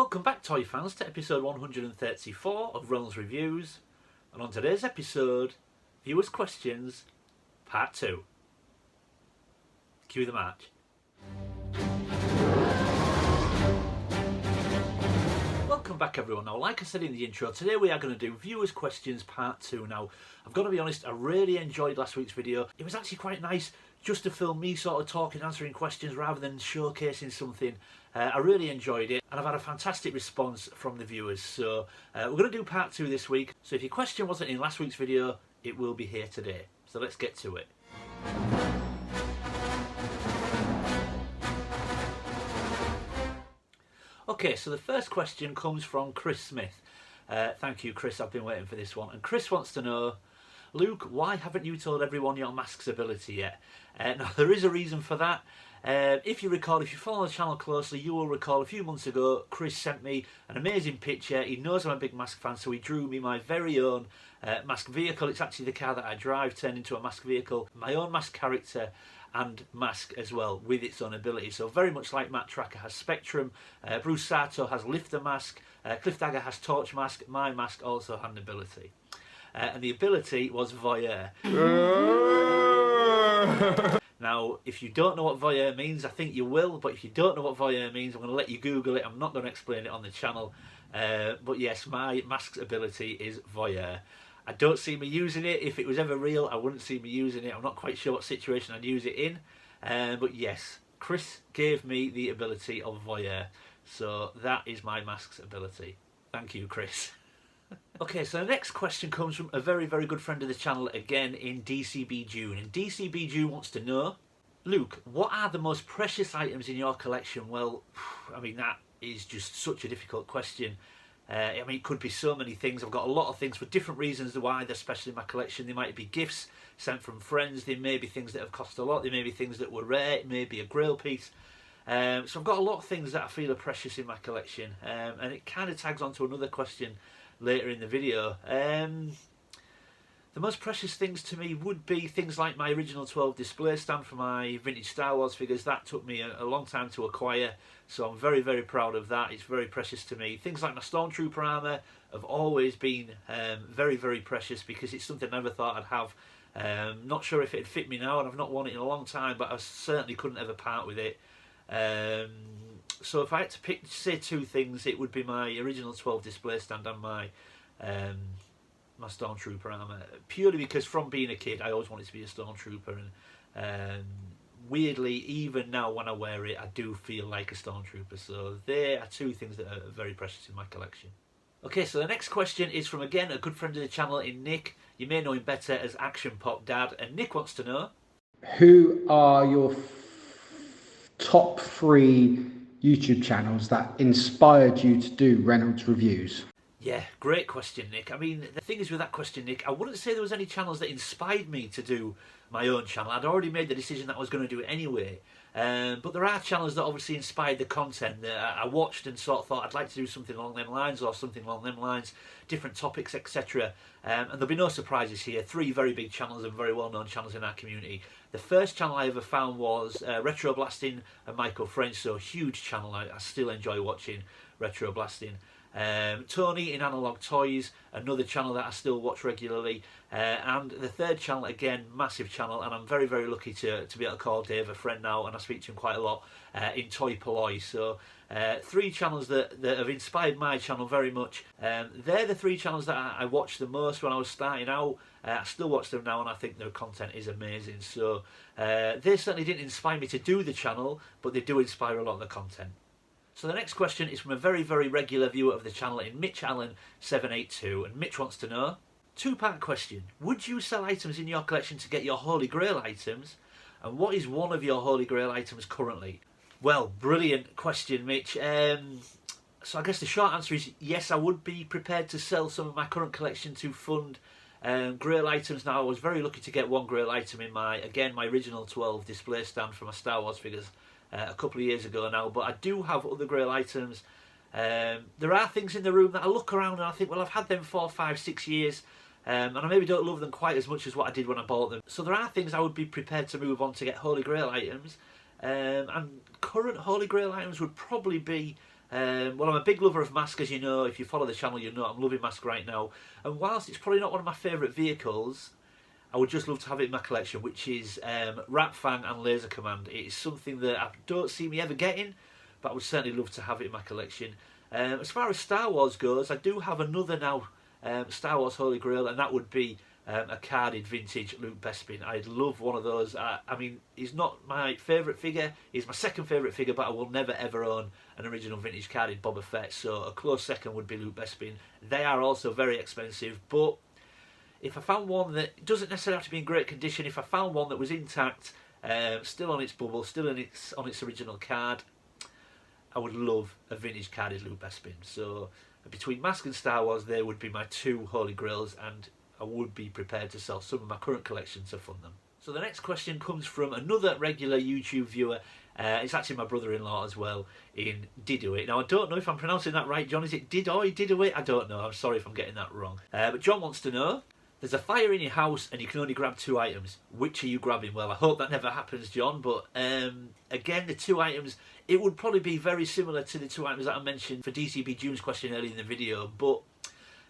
Welcome back, toy fans, to episode 134 of Reynolds Reviews. And on today's episode, Viewers' Questions, Part 2. Cue the march. Welcome back, everyone. Now, like I said in the intro, today we are going to do Viewers' Questions Part 2. Now, I've got to be honest, I really enjoyed last week's video. It was actually quite nice just to film me sort of talking, answering questions rather than showcasing something. I really enjoyed it, and I've had a fantastic response from the viewers. So we're going to do part 2 this week. So if your question wasn't in last week's video, it will be here today. So let's get to it. Okay, so the first question comes from Chris Smith. Thank you, Chris. I've been waiting for this one. And Chris wants to know, Luke, why haven't you told everyone your mask's ability yet? Now, there is a reason for that. If you recall, if you follow the channel closely, you will recall a few months ago, Chris sent me an amazing picture. He knows I'm a big mask fan, so he drew me my very own mask vehicle. It's actually the car that I drive turned into a mask vehicle. My own mask character and mask as well, with its own ability. So very much like Matt Tracker has Spectrum, Bruce Sato has Lifter mask, Cliff Dagger has Torch mask, my mask also had an ability. And the ability was Voyeur. Now, if you don't know what Voyeur means, I think you will, but if you don't know what Voyeur means, I'm going to let you Google it. I'm not going to explain it on the channel. But yes, my mask's ability is Voyeur. I don't see me using it. If it was ever real, I wouldn't see me using it. I'm not quite sure what situation I'd use it in. But yes, Chris gave me the ability of Voyeur. So that is my mask's ability. Thank you, Chris. Okay, so the next question comes from a very, very good friend of the channel again in DCB June. And DCB June wants to know, Luke, what are the most precious items in your collection? Well, I mean, that is just such a difficult question. I mean, it could be so many things. I've got a lot of things for different reasons why they're special in my collection. They might be gifts sent from friends. They may be things that have cost a lot. They may be things that were rare. It may be a grail piece. So I've got a lot of things that I feel are precious in my collection. And it kind of tags on to another question later in the video. The most precious things to me would be things like my original 12 display stand for my vintage Star Wars figures. That took me a long time to acquire, so I'm very, very proud of that. It's very precious to me. Things like my Stormtrooper armour have always been very, very precious because it's something I never thought I'd have. Not sure if it'd fit me now, and I've not worn it in a long time, but I certainly couldn't ever part with it. So if I had to pick, say, two things, it would be my original 12 display stand and my my Stormtrooper armour. Purely because from being a kid, I always wanted to be a Stormtrooper, and weirdly, even now when I wear it, I do feel like a Stormtrooper. So they are two things that are very precious in my collection. Okay, so the next question is from, again, a good friend of the channel in Nick. You may know him better as Action Pop Dad, and Nick wants to know, who are your top 3 YouTube channels that inspired you to do Reynolds Reviews? Yeah, great question, Nick. I mean, the thing is with that question, Nick, I wouldn't say there was any channels that inspired me to do my own channel. I'd already made the decision that I was going to do it anyway. But there are channels that obviously inspired the content that I watched and sort of thought I'd like to do something along them lines or something along them lines, different topics, etc. And there'll be no surprises here. 3 very big channels and very well-known channels in our community. The first channel I ever found was Retro Blasting and Michael French, so huge channel. I still enjoy watching Retro Blasting. Tony in Analog Toys, another channel that I still watch regularly, and the third channel, again, massive channel, and I'm very, very lucky to be able to call Dave a friend now, and I speak to him quite a lot, in Toy Polloi. So 3 channels that have inspired my channel very much. They're the 3 channels that I watched the most when I was starting out. I still watch them now, and I think their content is amazing. So they certainly didn't inspire me to do the channel, but they do inspire a lot of the content. So the next question is from a very, very regular viewer of the channel in Mitch Allen 782, and Mitch wants to know, 2-part question, would you sell items in your collection to get your Holy Grail items, and what is one of your Holy Grail items currently? Well, brilliant question, Mitch. So I guess the short answer is yes, I would be prepared to sell some of my current collection to fund Grail items. Now, I was very lucky to get one Grail item in my original 12 display stand for my Star Wars figures a couple of years ago now, but I do have other Grail items. There are things in the room that I look around and I think, well, I've had them 4, 5, 6 years, and I maybe don't love them quite as much as what I did when I bought them. So there are things I would be prepared to move on to get Holy Grail items, and current Holy Grail items would probably be Well, I'm a big lover of Mask, as you know. If you follow the channel, you know I'm loving Mask right now. And whilst it's probably not one of my favourite vehicles, I would just love to have it in my collection, which is Rat Fang and Laser Command. It is something that I don't see me ever getting, but I would certainly love to have it in my collection. As far as Star Wars goes, I do have another now, Star Wars Holy Grail, and that would be a carded vintage Luke Bespin. I'd love one of those. I mean, he's not my favourite figure, he's my second favourite figure, but I will never ever own an original vintage carded Boba Fett, so a close second would be Luke Bespin. They are also very expensive, but if I found one that doesn't necessarily have to be in great condition, if I found one that was intact, still on its bubble, still on its original card, I would love a vintage carded Luke Bespin. So between Mask and Star Wars, they would be my two Holy Grails, and I would be prepared to sell some of my current collection to fund them. So the next question comes from another regular YouTube viewer. It's actually my brother-in-law as well, in Didowit. Now, I don't know if I'm pronouncing that right, John. Is it Didowit? I don't know. I'm sorry if I'm getting that wrong. But John wants to know, there's a fire in your house and you can only grab 2 items. Which are you grabbing? Well, I hope that never happens, John. But again, the 2 items, it would probably be very similar to the 2 items that I mentioned for DCB June's question earlier in the video. But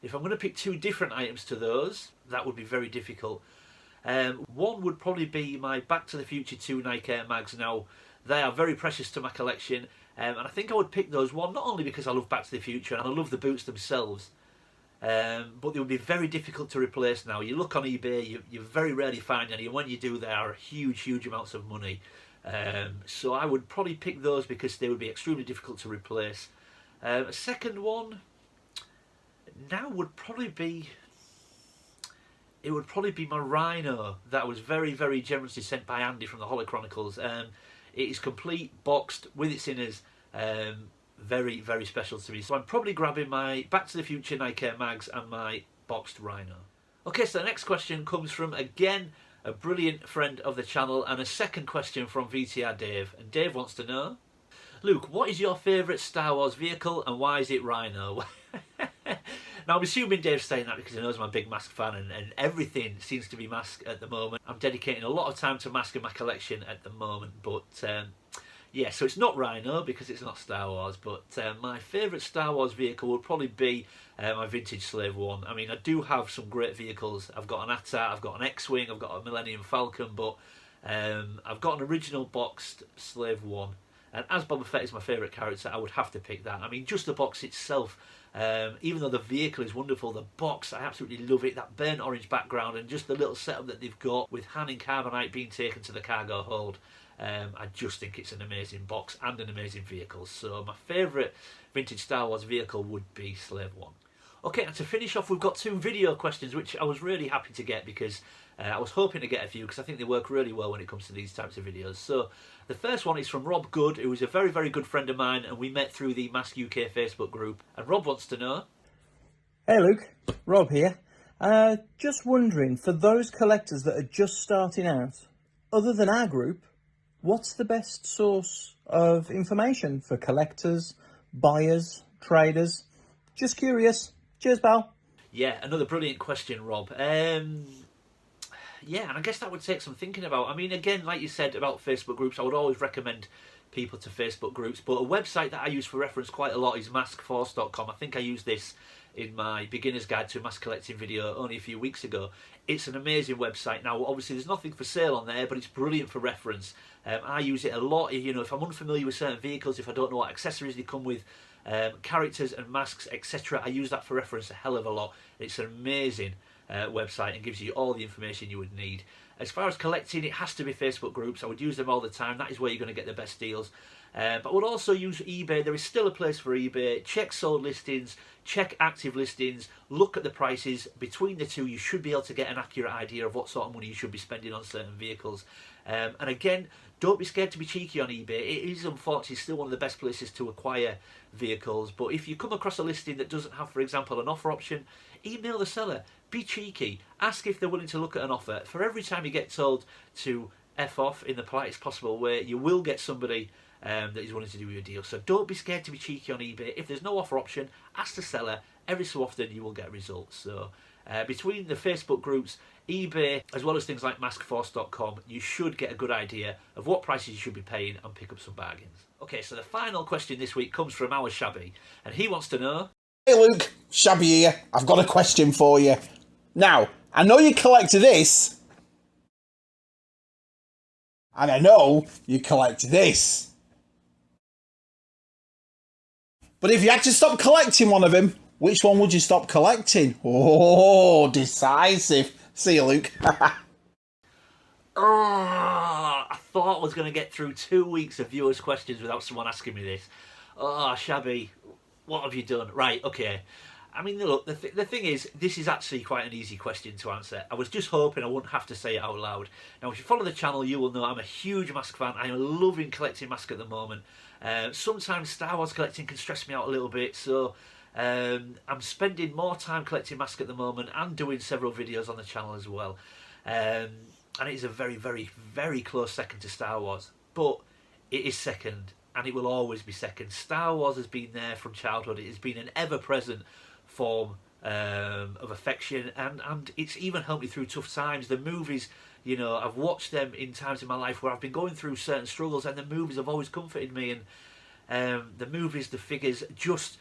if I'm going to pick 2 different items to those, that would be very difficult. One would probably be my Back to the Future 2 Nike Air Mags. Now, they are very precious to my collection. And I think I would pick those, one, not only because I love Back to the Future and I love the boots themselves, but they would be very difficult to replace now. You look on eBay, you very rarely find any, and when you do, they are huge amounts of money. So I would probably pick those because they would be extremely difficult to replace. A second one now would probably be, it would probably be my Rhino that was very generously sent by Andy from the Hollow Chronicles. It is complete, boxed, with its inners. Very special to me. So I'm probably grabbing my Back to the Future Nike Air Mags and my boxed Rhino. Okay, so the next question comes from, again, a brilliant friend of the channel, and a second question from VTR Dave. And Dave wants to know, Luke, what is your favourite Star Wars vehicle and why is it Rhino? Now, I'm assuming Dave's saying that because he knows I'm a big Mask fan, and everything seems to be Mask at the moment. I'm dedicating a lot of time to Mask in my collection at the moment, but yeah, so it's not Rhino because it's not Star Wars, but my favourite Star Wars vehicle would probably be my vintage Slave One. I mean, I do have some great vehicles. I've got an AT-AT, I've got an X-Wing, I've got a Millennium Falcon, but I've got an original boxed Slave One. And as Boba Fett is my favourite character, I would have to pick that. I mean, just the box itself, even though the vehicle is wonderful, the box, I absolutely love it. That burnt orange background and just the little setup that they've got with Han and Carbonite being taken to the cargo hold. I just think it's an amazing box and an amazing vehicle. So my favourite vintage Star Wars vehicle would be Slave One. Okay, and to finish off, we've got 2 video questions, which I was really happy to get because I was hoping to get a few because I think they work really well when it comes to these types of videos. So the first one is from Rob Good, who is a very good friend of mine, and we met through the Mask UK Facebook group. And Rob wants to know, hey Luke, Rob here. Just wondering, for those collectors that are just starting out, other than our group, what's the best source of information for collectors, buyers, traders? Just curious. Cheers, pal. Yeah, another brilliant question, Rob. Yeah, and I guess that would take some thinking about. I mean, again, like you said about Facebook groups, I would always recommend people to Facebook groups, but a website that I use for reference quite a lot is maskforce.com. I think I used this in my beginner's guide to mask collecting video only a few weeks ago. It's an amazing website. Now, obviously, there's nothing for sale on there, but it's brilliant for reference. I use it a lot. You know, if I'm unfamiliar with certain vehicles, if I don't know what accessories they come with, characters and masks, etc., I use that for reference a hell of a lot. It's an amazing website and gives you all the information you would need. As far as collecting, it has to be Facebook groups. I would use them all the time. That is where you're going to get the best deals. But I would also use eBay. There is still a place for eBay. Check sold listings, check active listings, look at the prices. Between the two, you should be able to get an accurate idea of what sort of money you should be spending on certain vehicles. And again, don't be scared to be cheeky on eBay. It is unfortunately still one of the best places to acquire vehicles. But if you come across a listing that doesn't have, for example, an offer option, email the seller. Be cheeky. Ask if they're willing to look at an offer. For every time you get told to F off in the politest possible way, you will get somebody that is willing to do you a deal. So don't be scared to be cheeky on eBay. If there's no offer option, ask the seller. Every so often you will get results. So between the Facebook groups, eBay, as well as things like maskforce.com, you should get a good idea of what prices you should be paying and pick up some bargains. Okay, so the final question this week comes from our Shabby, and he wants to know... Hey Luke, Shabby here. I've got a question for you. Now, I know you collect this, and I know you collect this. But if you had to stop collecting one of them, which one would you stop collecting? Oh, decisive. See you, Luke. Oh, I thought I was going to get through 2 weeks of viewers' questions without someone asking me this. Oh, Shabby, what have you done? Right, okay. I mean, look, the thing is, this is actually quite an easy question to answer. I was just hoping I wouldn't have to say it out loud. Now, if you follow the channel, you will know I'm a huge mask fan. I am loving collecting masks at the moment. Sometimes Star Wars collecting can stress me out a little bit, so I'm spending more time collecting masks at the moment and doing several videos on the channel as well. And it is a very, very, very close second to Star Wars. But it is second, and it will always be second. Star Wars has been there from childhood. It has been an ever-present form of affection, and it's even helped me through tough times. The movies, you know, I've watched them in times in my life where I've been going through certain struggles, and the movies have always comforted me. And the movies, the figures, just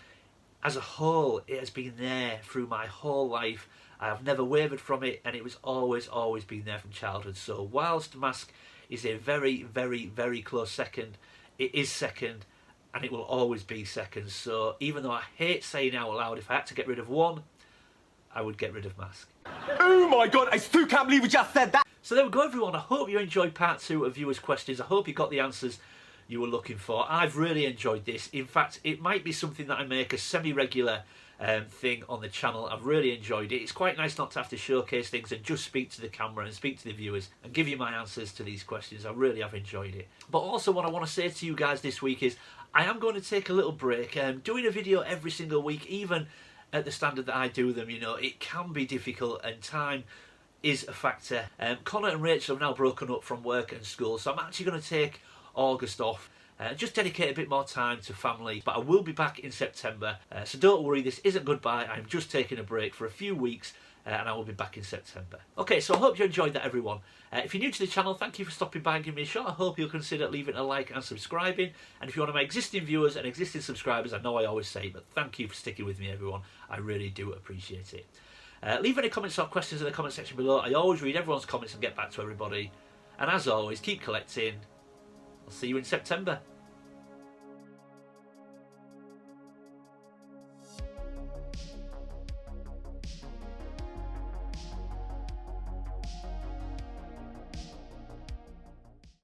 as a whole, it has been there through my whole life. I have never wavered from it, and it was always been there from childhood. So whilst Mask is a very, very, very close second, it is second, and it will always be second. So even though I hate saying out loud, if I had to get rid of one, I would get rid of Mask. Oh my god, I still can't believe we just said that! So there we go, everyone. I hope you enjoyed part 2 of viewers' questions. I hope you got the answers you were looking for. I've really enjoyed this. In fact, it might be something that I make a semi-regular thing on the channel. I've really enjoyed it. It's quite nice not to have to showcase things and just speak to the camera and speak to the viewers and give you my answers to these questions. I really have enjoyed it. But also what I want to say to you guys this week is I am going to take a little break. Doing a video every single week, even at the standard that I do them, you know, it can be difficult, and time is a factor. Connor and Rachel have now broken up from work and school, so I'm actually going to take August off. Just dedicate a bit more time to family, but I will be back in September, so don't worry, this isn't goodbye. I'm just taking a break for a few weeks, and I will be back in September. Okay, so I hope you enjoyed that, everyone. If you're new to the channel, thank you for stopping by and giving me a shot. I hope you'll consider leaving a like and subscribing, and if you're one of my existing viewers and existing subscribers, I know I always say, but thank you for sticking with me, everyone. I really do appreciate it. Leave any comments or questions in the comment section below. I always read everyone's comments and get back to everybody. And as always, keep collecting. I'll see you in September.